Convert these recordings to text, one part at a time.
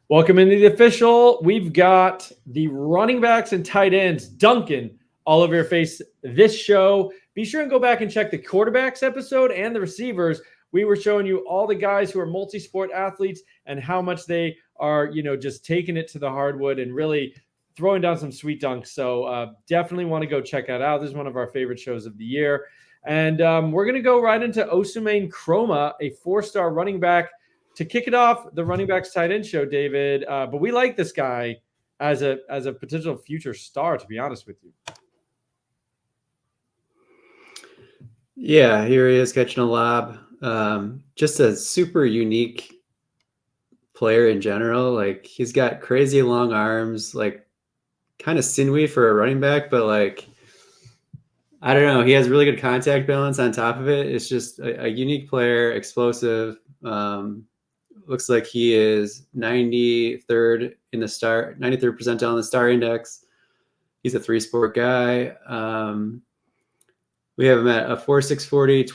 Welcome into the official. We've got the running backs and tight ends dunking all over your face this show. Be sure and go back and check the quarterbacks episode and the receivers. We were showing you all the guys who are multi-sport athletes and how much they are, just taking it to the hardwood and really throwing down some sweet dunks. So definitely want to go check that out. This is one of our favorite shows of the year. And we're going to go right into Osain Chroma, a 4-star running back, to kick it off, the running backs tight end show, David. But we like this guy as a potential future star, to be honest with you. Yeah, here he is catching a lob. Just a super unique player in general. Like, he's got crazy long arms, like kind of sinewy for a running back, but like, I don't know. He has really good contact balance on top of it. It's just a unique player, explosive. Looks like he is 93rd in the star, 93rd percentile in the star index. He's a 3-sport guy. We have him at a 4.640,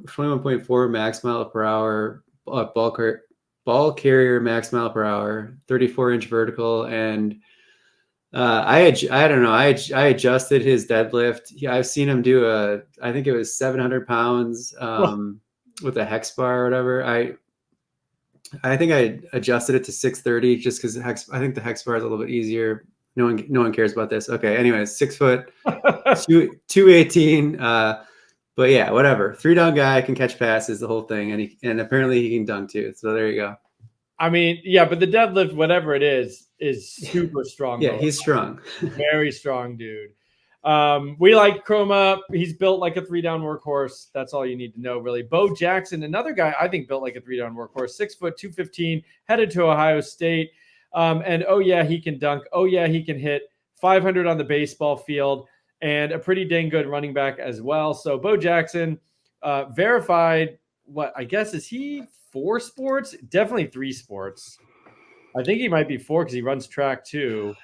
21.4 max mile per hour, ball carrier max mile per hour, 34-inch vertical, and I don't know. I adjusted his deadlift. I've seen him do I think it was 700 pounds with a hex bar or whatever. I think I adjusted it to 630 just because I think the hex bar is a little bit easier. No one cares about this. Okay. Anyways, 6 foot, 218. But yeah, whatever. 3-down guy, can catch passes, the whole thing, and apparently he can dunk too. So there you go. I mean, yeah, but the deadlift, whatever it is super strong. Yeah, he's strong. Very strong, dude. We like Chroma. He's built like a 3-down workhorse. That's all you need to know, really. Bo Jackson, another guy I think built like a 3-down workhorse. 6 foot, 215, headed to Ohio State. And oh yeah, he can dunk. Oh yeah, he can hit 500 on the baseball field, and a pretty dang good running back as well. So Bo Jackson, verified. What I guess is he 4 sports? Definitely 3 sports. I think he might be 4 because he runs track too.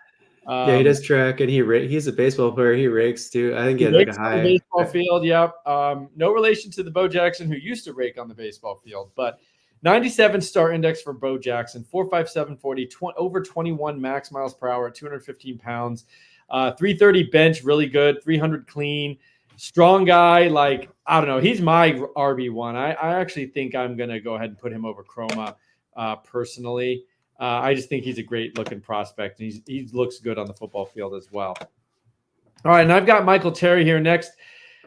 Yeah, he does track, and he's a baseball player. He rakes too. I think he has like a high baseball field. Yep. No relation to the Bo Jackson who used to rake on the baseball field, but 97 star index for Bo Jackson, 4.57 40, over 21 max miles per hour at 215 pounds, 330 bench, really good, 300 clean, strong guy. Like, I don't know, he's my RB1. I actually think I'm gonna go ahead and put him over Chroma personally. I just think he's a great looking prospect, and he looks good on the football field as well. All right, and I've got Michael Terry here next,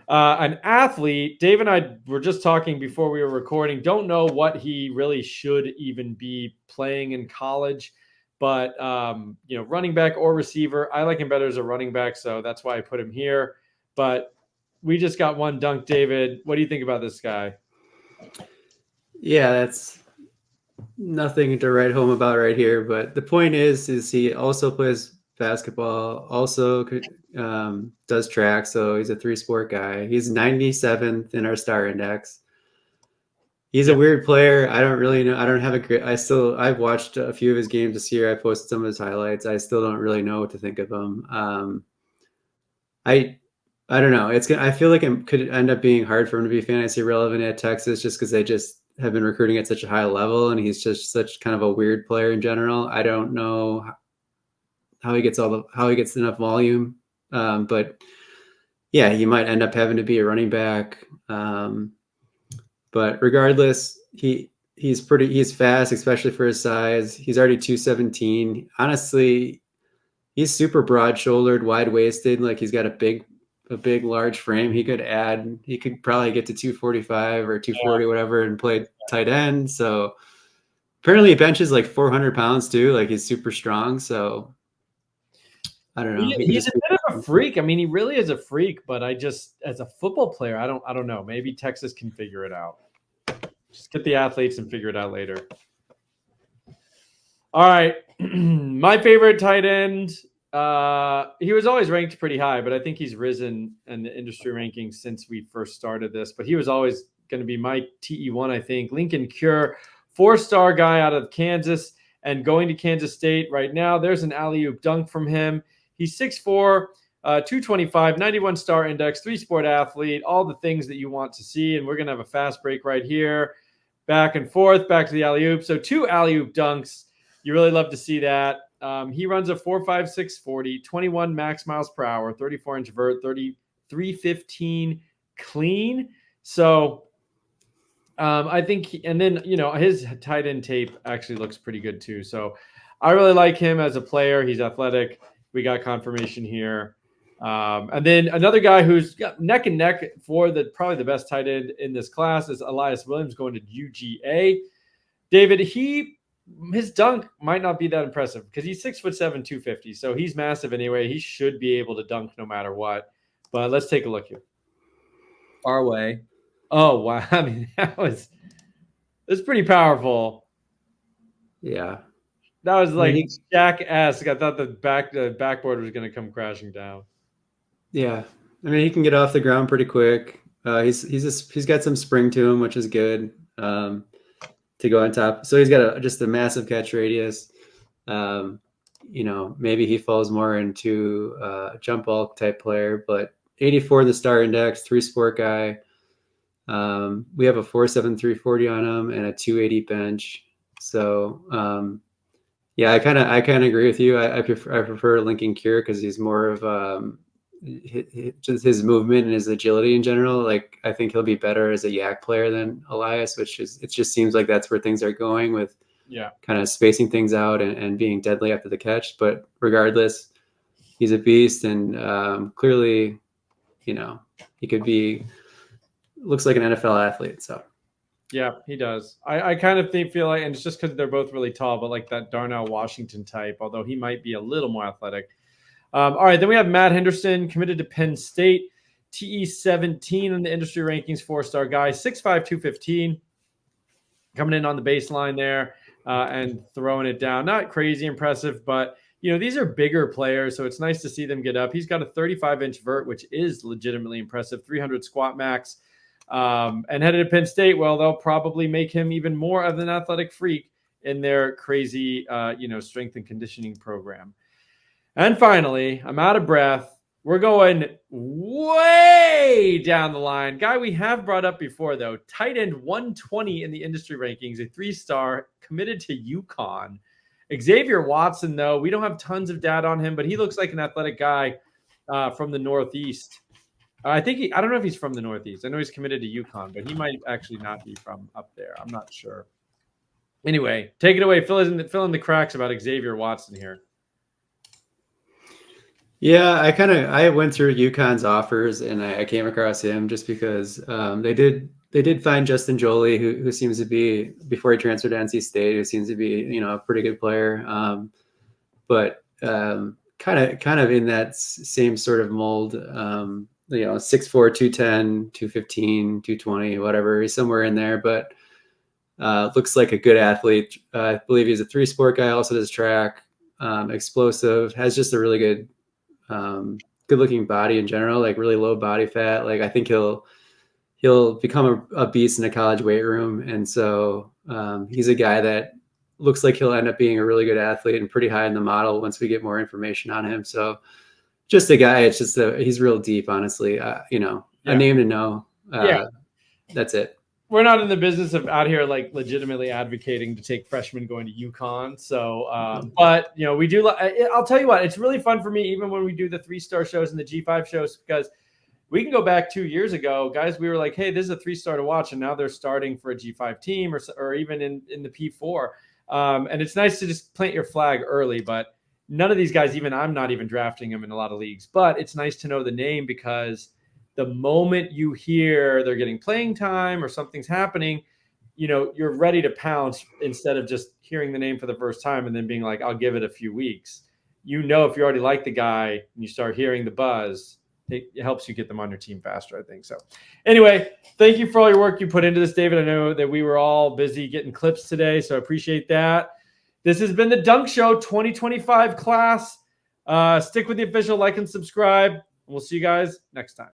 an athlete. Dave and I were just talking before we were recording. Don't know what he really should even be playing in college, but running back or receiver. I like him better as a running back, so that's why I put him here. But we just got one dunk, David. What do you think about this guy? Yeah, that's nothing to write home about right here, but the point is he also plays basketball, also does track, so he's a 3-sport guy. He's 97th in our star index. He's a weird player. I don't really know. I don't have I've watched a few of his games this year. I posted some of his highlights. I still don't really know what to think of him. I don't know. I feel like it could end up being hard for him to be fantasy relevant at Texas just because they just have been recruiting at such a high level, and he's just such kind of a weird player in general. I don't know how he gets enough volume, but yeah, he might end up having to be a running back. But regardless, he's fast, especially for his size. He's already 217. Honestly, he's super broad-shouldered, wide-waisted. Like, he's got a big, large frame. He could probably get to 245 or 240, whatever, and play tight end. So apparently he benches like 400 pounds too. Like, he's super strong. So I don't know. He's a bit of a freak. I mean, he really is a freak, but as a football player, I don't know. Maybe Texas can figure it out. Just get the athletes and figure it out later. All right. My favorite tight end. He was always ranked pretty high, but I think he's risen in the industry rankings since we first started this. But he was always going to be my TE1, I think. Linkon Cure, 4-star guy out of Kansas and going to Kansas State right now. There's an alley-oop dunk from him. He's 6'4", 225, 91 star index, 3-sport athlete, all the things that you want to see. And we're going to have a fast break right here. Back and forth, back to the alley-oop. So 2 alley-oop dunks. You really love to see that. He runs a 4.56 40, 21 max miles per hour, 34-inch vert, 315 clean. So I think, and then, his tight end tape actually looks pretty good too. So I really like him as a player. He's athletic. We got confirmation here. And then another guy who's got neck and neck for probably the best tight end in this class is Elias Williams going to UGA. David, his dunk might not be that impressive because he's 6'7", 250. So he's massive anyway. He should be able to dunk no matter what. But let's take a look here. Far away. Oh, wow. I mean, that's pretty powerful. Yeah. That was like Jack-esque. I thought the backboard was going to come crashing down. Yeah. I mean, he can get off the ground pretty quick. He's got some spring to him, which is good to go on top. So he's got just a massive catch radius. Maybe he falls more into a jump ball type player, but 84 in the star index, 3-sport guy. We have a 4.7 340 on him and a 280 bench. So I kind of agree with you. I prefer Linkon Cure because he's more of just his movement and his agility in general. Like I think he'll be better as a yak player than Elias, it just seems like that's where things are going with kind of spacing things out and being deadly after the catch. But regardless, he's a beast and clearly, he could be. Looks like an NFL athlete. So yeah, he does. I kind of feel like, and it's just because they're both really tall, but like that Darnell Washington type, although he might be a little more athletic. All right, then we have Matt Henderson, committed to Penn State, TE 17 in the industry rankings, 4-star guy, 6'5", 215, coming in on the baseline there and throwing it down. Not crazy impressive, but these are bigger players, so it's nice to see them get up. He's got a 35-inch vert, which is legitimately impressive, 300 squat max. And headed to Penn State, well, they'll probably make him even more of an athletic freak in their crazy, strength and conditioning program. And finally, I'm out of breath. We're going way down the line. Guy we have brought up before, though, tight end 120 in the industry rankings, a 3-star, committed to UConn. Xavier Watson, though, we don't have tons of data on him, but he looks like an athletic guy from the Northeast. I don't know if he's from the Northeast. I know he's committed to UConn, but he might actually not be from up there. I'm not sure. Anyway, take it away. Fill in the cracks about Xavier Watson here. Yeah, I went through UConn's offers and I came across him just because they did find Justin Jolie, who seems to be, before he transferred to NC State, who seems to be a pretty good player, but kind of in that same sort of mold. 6'4", 210, 215, 220, whatever. He's somewhere in there, but looks like a good athlete. I believe he's a 3-sport guy, also does track, explosive, has just a really good looking body in general, like really low body fat. Like I think he'll become a beast in a college weight room. And so he's a guy that looks like he'll end up being a really good athlete and pretty high in the model once we get more information on him. So just a guy, it's just he's real deep, honestly. A name to know. That's it. We're not in the business of out here like legitimately advocating to take freshmen going to UConn. So, but we do. I'll tell you what, it's really fun for me, even when we do the 3-star shows and the G5 shows, because we can go back 2 years ago, guys. We were like, hey, this is a 3-star to watch, and now they're starting for a G5 team or even in the P4. And it's nice to just plant your flag early, but none of these guys, I'm not even drafting them in a lot of leagues, but it's nice to know the name because the moment you hear they're getting playing time or something's happening, you're ready to pounce instead of just hearing the name for the first time and then being like, I'll give it a few weeks. If you already like the guy and you start hearing the buzz, it helps you get them on your team faster, I think. So anyway, thank you for all your work you put into this, David. I know that we were all busy getting clips today, so I appreciate that. This has been the Dunk Show 2025 class. Stick with the official, like and subscribe. And we'll see you guys next time.